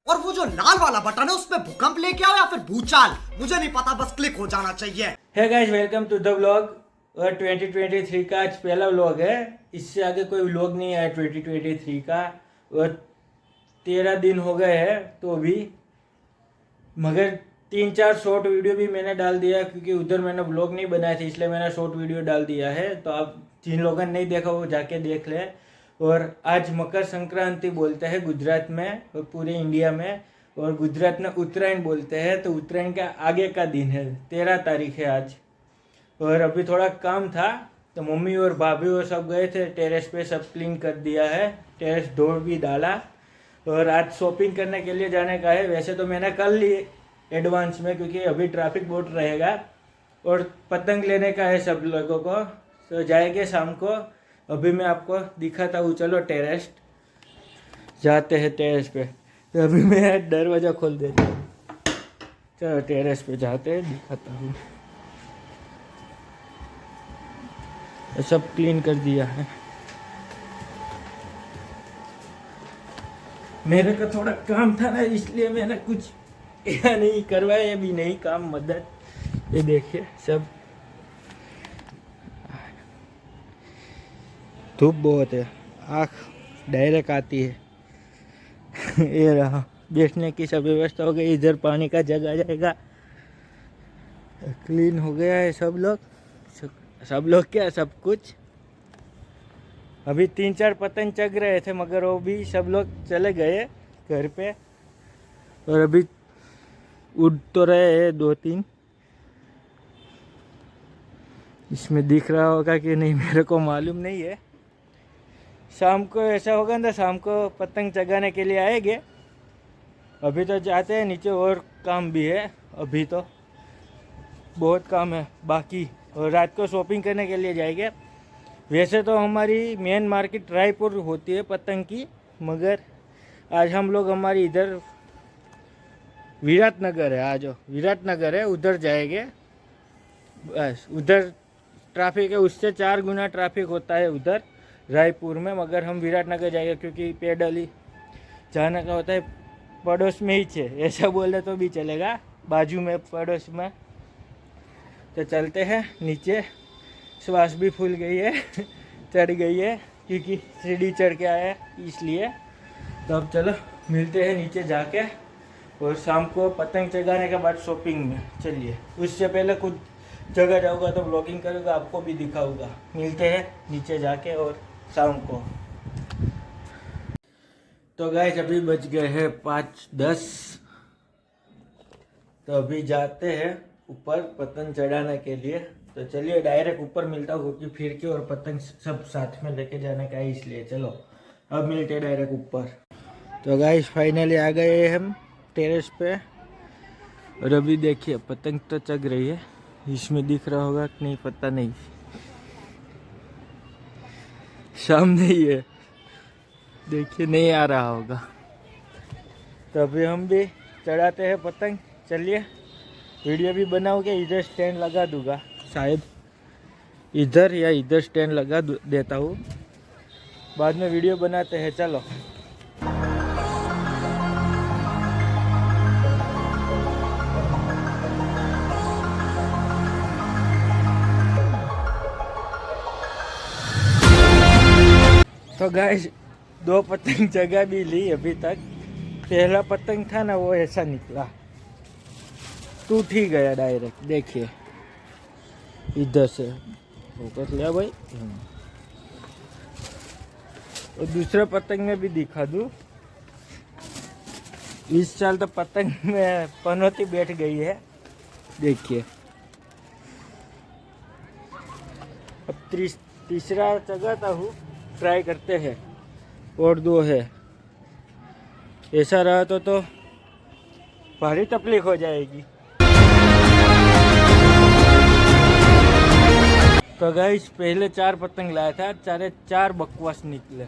और वो जो लाल वाला बटन है उसमें भूकंप लेके आओ या फिर भूचाल, मुझे नहीं पता, बस क्लिक हो जाना चाहिए। Hey guys, welcome to the vlog. और 2023 का आज पहला व्लॉग है, इससे आगे कोई व्लॉग नहीं आया 2023 का। और 13 दिन हो गए हैं तो भी, मगर 3-4 शॉर्ट वीडियो भी मैंने डाल दिया क्योंकि उधर मैंने व्लॉग नहीं बनाया था, इसलिए मैंने शॉर्ट वीडियो डाल दिया है। तो आप जिन लोगों ने नहीं देखा वो जाके देख ले। और आज मकर संक्रांति बोलते हैं गुजरात में और पूरे इंडिया में, और गुजरात में उत्तरायण बोलते हैं। तो उत्तरायण का आगे का दिन है, 13 तारीख है आज। और अभी थोड़ा काम था तो मम्मी और भाभी और सब गए थे टेरेस पे, सब क्लीन कर दिया है, टेरेस डोर भी डाला। और आज शॉपिंग करने के लिए जाने का है। वैसे तो मैंने कर ली एडवांस में क्योंकि अभी ट्रैफिक बहुत रहेगा। और पतंग लेने का है सब लोगों को, तो जाएंगे शाम को। अभी मैं आपको दिखाता हूँ, चलो टेरेस जाते हैं टेरेस पे। तो अभी मैं दरवाज़ा खोल देता हूँ, चलो टेरेस पे जाते हैं, दिखाता हूँ। सब क्लीन कर दिया है। मेरे को थोड़ा काम था ना, इसलिए मैंने कुछ या नहीं करवाया भी नहीं काम, मदद। ये देखिए सब, धूप बहुत है, आँख डायरेक्ट आती है। ये रहा, बैठने की सब व्यवस्था हो गई। इधर पानी का जग आ जाएगा। क्लीन हो गया है सब लोग क्या, सब कुछ। अभी 3-4 पतंग चग रहे थे मगर वो भी सब लोग चले गए घर पे। और अभी उड़ तो रहे हैं 2-3। इसमें दिख रहा होगा कि नहीं मेरे को मालूम नहीं है। शाम को ऐसा होगा ना, शाम को पतंग चगाने के लिए आएंगे। अभी तो जाते हैं नीचे, और काम भी है, अभी तो बहुत काम है बाकी। और रात को शॉपिंग करने के लिए जाएंगे। वैसे तो हमारी मेन मार्केट रायपुर होती है पतंग की, मगर आज हम लोग हमारी इधर विराटनगर है, आज विराटनगर है, उधर जाएंगे। बस उधर ट्रैफिक है, उससे 4 गुना ट्रैफिक होता है उधर रायपुर में। मगर हम विराटनगर जाएंगे क्योंकि पैदल ही जाने का होता है, पड़ोस में ही है, ऐसा बोले तो भी चलेगा, बाजू में पड़ोस में। तो चलते हैं नीचे, श्वास भी फूल गई है, चढ़ गई है क्योंकि सीढ़ी चढ़ के आया है इसलिए। तो अब चलो मिलते हैं नीचे जाके, और शाम को पतंग चगाने के बाद शॉपिंग में चलिए। उससे पहले कुछ जगह जाऊँगा तो ब्लॉगिंग करूँगा, आपको भी दिखाऊँगा। मिलते हैं नीचे जाके और शाम को। तो गाइस अभी बज गए हैं 5:10। तो अभी जाते हैं ऊपर पतंग चढ़ाने के लिए। तो चलिए डायरेक्ट ऊपर मिलता हूँ क्योंकि फिर के और पतंग सब साथ में लेके जाने का है, इसलिए चलो अब मिलते हैं डायरेक्ट ऊपर। तो गाइस फाइनली आ गए हम टेरेस पे। और अभी देखिए पतंग तो चग रही है, इसमें दिख रहा होगा कि नहीं पता नहीं, सामने ही है, देखिए नहीं आ रहा होगा। तो अभी हम भी चढ़ाते हैं पतंग। चलिए वीडियो भी बनाओगे, इधर स्टैंड लगा दूंगा, शायद इधर या इधर स्टैंड लगा देता हूँ, बाद में वीडियो बनाते हैं। चलो तो गाइस 2 पतंग जगह भी ली अभी तक। पहला पतंग था ना, वो ऐसा निकला, टूट ही गया डायरेक्ट। देखिए इधर से फोकस लिया भाई। और दूसरा पतंग में भी दिखा दूं, इस साल तो पतंग में पनौती बैठ गई है, देखिए। अब तीसरा जगह हूँ, ट्राई करते हैं। और 2 है, ऐसा रहा तो भारी तकलीफ हो जाएगी। तो गाइस पहले 4 पतंग लाया था, 4 बकवास निकले।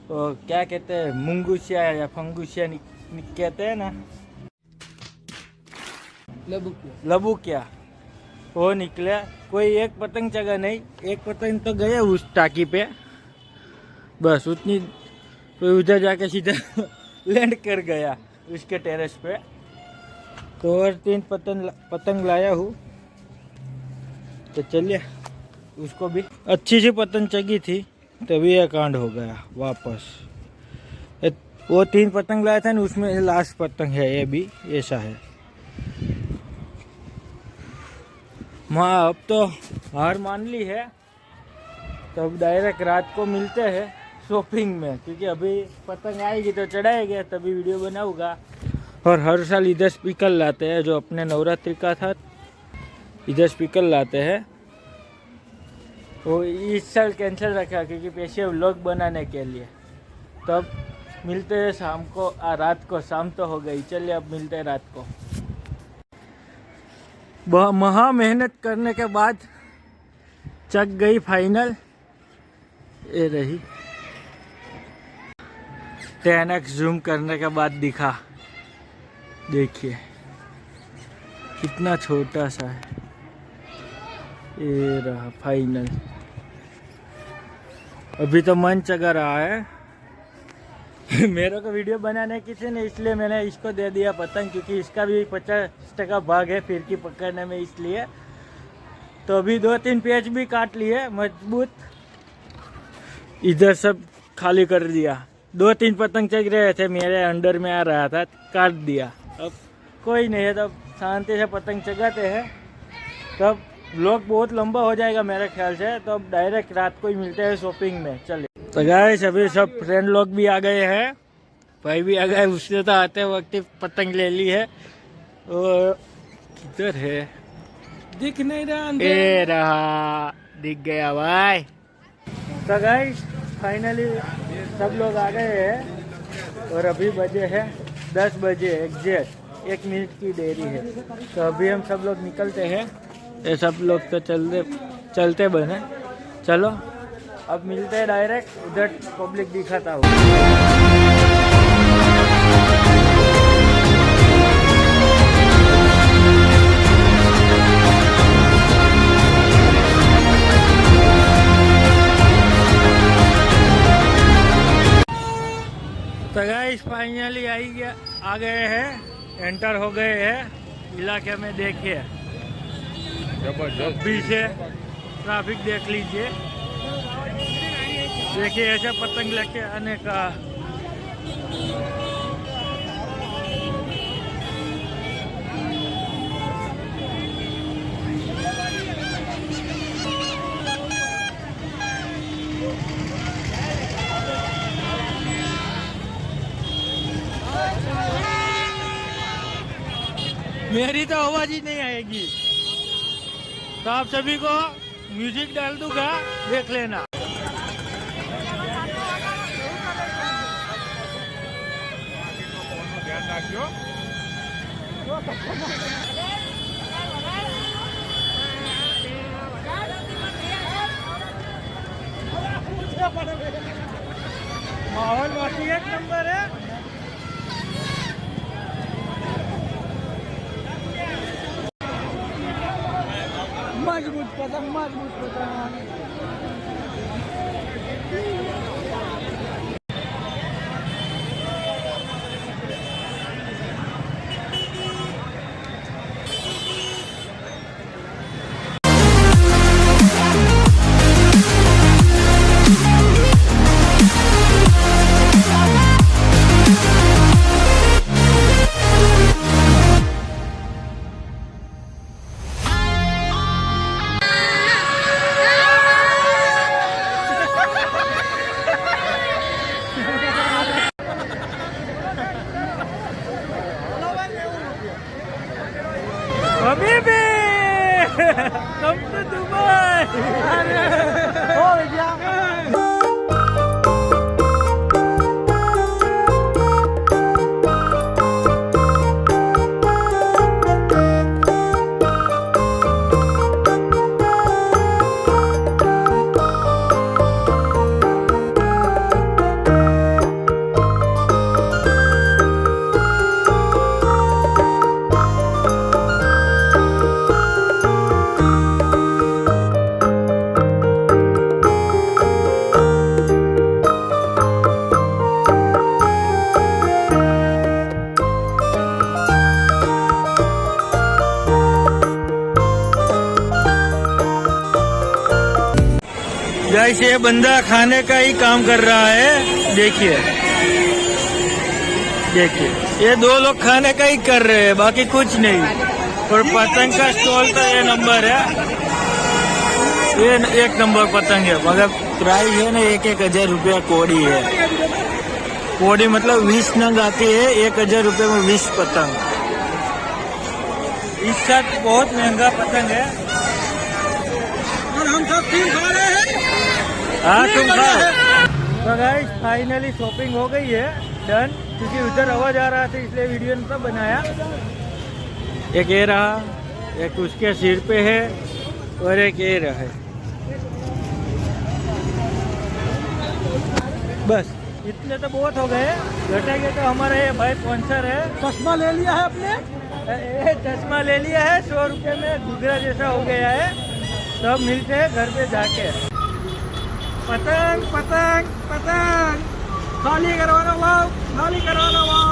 तो क्या कहते हैं, मुंगुसिया या फंगुसिया कहते हैं ना, लबुकिया, वो निकला। कोई एक पतंग जगह नहीं, एक पतंग तो गया उस टाकी पे, बस उतनी तो उधर जाके सीधा लैंड कर गया उसके टेरेस पे। तो और 3 पतंग लाया हूँ, तो चलिए उसको भी। अच्छी सी पतंग चगी थी तभी यह कांड हो गया वापस। वो 3 पतंग लाया था ना, उसमें लास्ट पतंग है ये भी, ऐसा है। माँ अब तो हार मान ली है, तो अब डायरेक्ट रात को मिलते हैं शॉपिंग में, क्योंकि अभी पतंग आएगी तो चढ़ाएंगे तभी वीडियो बनाऊंगा। और हर साल इधर स्पीकर लाते हैं, जो अपने नवरात्रि का था इधर स्पीकर लाते हैं। वो इस साल कैंसिल रखा क्योंकि पैसे व्लॉग बनाने के लिए। तब मिलते हैं शाम को, रात को। शाम तो हो गई, चलिए अब मिलते हैं रात को। महा मेहनत करने के बाद चक गई फाइनल, ये रही। 10x जूम करने के बाद दिखा, देखिए कितना छोटा सा है। ये रहा फाइनल। अभी तो मन चगा रहा है मेरे को वीडियो बनाने की थी ना, इसलिए मैंने इसको दे दिया पतंग, क्योंकि इसका भी 50% भाग है फिरकी पकड़ने में, इसलिए। तो अभी 2-3 पेच भी काट लिए मजबूत, इधर सब खाली कर दिया। 2-3 पतंग चग रहे थे मेरे अंडर में आ रहा था, काट दिया। अब कोई नहीं है, तब शांति से पतंग चगाते हैं। तब व्लॉग बहुत लंबा हो जाएगा मेरे ख्याल से, तो अब डायरेक्ट रात को ही मिलते हैं शॉपिंग में। चलिए तो गाइस, अभी सब फ्रेंड लोग भी आ गए हैं, भाई भी आ गए। उससे तो आते वक्त ही पतंग ले ली है। और किधर है, दिख नहीं रहा। ये रहा, दिख गया भाई। तो गाइस फाइनली सब लोग आ गए हैं, और अभी बजे है 10 बजे एग्जैक्ट, 1 मिनट की देरी है। तो अभी हम सब लोग निकलते हैं। ये सब लोग तो चलते बने। चलो अब मिलते हैं डायरेक्ट, उधर पब्लिक दिखाता हूँ। तो गाइस फाइनली आ गए हैं, एंटर हो गए हैं इलाके में। देखिए पीछे ट्रैफिक देख लीजिए, देखिए ऐसा पतंग लेके आने का। मेरी तो आवाज ही नहीं आएगी, तो आप सभी को म्यूजिक डाल दूंगा, देख लेना। माहौल बाकी 1 नंबर है। मजबूत पतंग, मजबूत पतंग। Habibi! Come to Dubai! Oh, yeah. Guys ये बंदा खाने का ही काम कर रहा है। देखिए देखिए, ये दो लोग खाने का ही कर रहे हैं, बाकी कुछ नहीं। और पतंग का स्टॉल का ये नंबर है, ये 1 नंबर पतंग है। मगर प्राइस है ना 1,000 रुपया कोड़ी है। कोड़ी मतलब 20 नंग आती है, 1,000 रुपये में 20 पतंग। इस साथ बहुत महंगा पतंग है। और हम सब तीन खा रहे हैं। हाँ तुम खाओ। तो गाइस फाइनली शॉपिंग हो गई है, डन। क्योंकि उधर आवाज आ रहा था इसलिए वीडियो में सब बनाया। एक ये रहा, एक उसके सिर पे है और एक ये रहा है। बस इतने तो बहुत हो गए, घटेंगे तो हमारा ये भाई स्पॉन्सर है। चश्मा ले लिया है अपने, चश्मा ले लिया है, 100 रुपये में घुघरा जैसा हो गया है। सब मिलते हैं घर पे जाके। पतंग पतंग पतंग खाली करवाना वाह, खाली करवाना वाह।